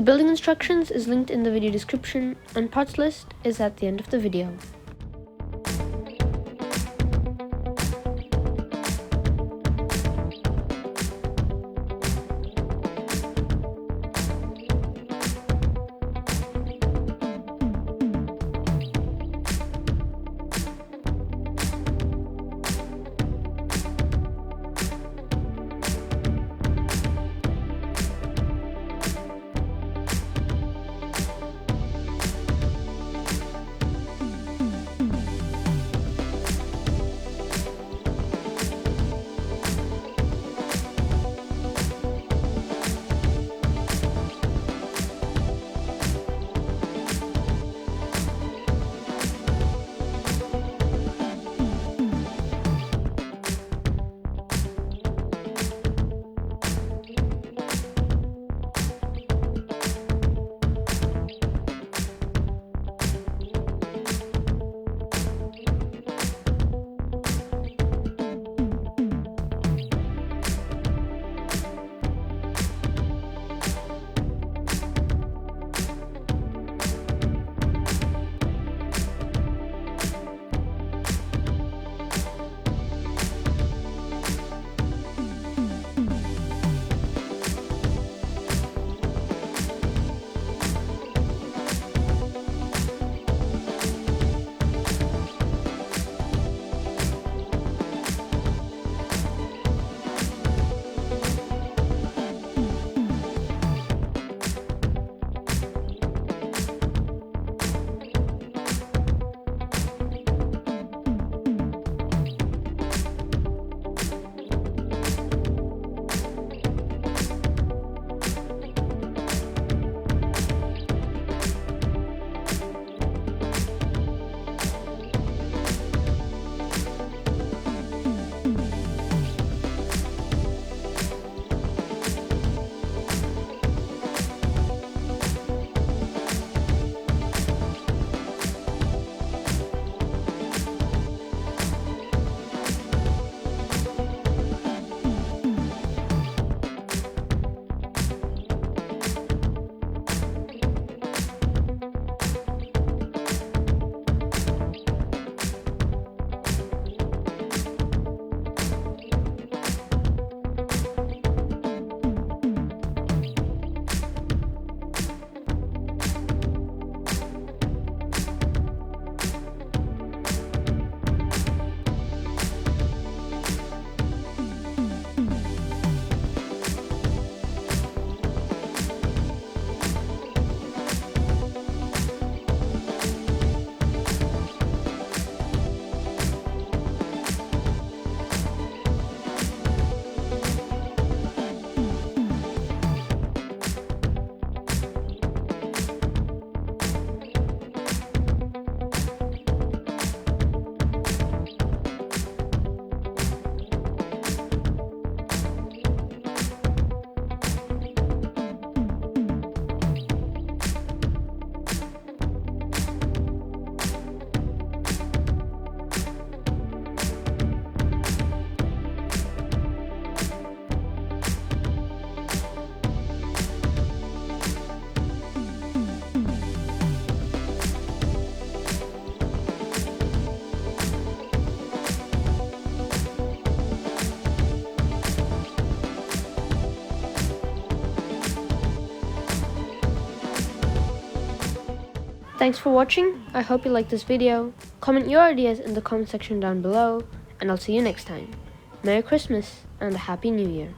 The building instructions is linked in the video description and parts list is at the end of the video. Thanks for watching, I hope you liked this video. Comment your ideas in the comment section down below, and I'll see you next time. Merry Christmas and a Happy New Year.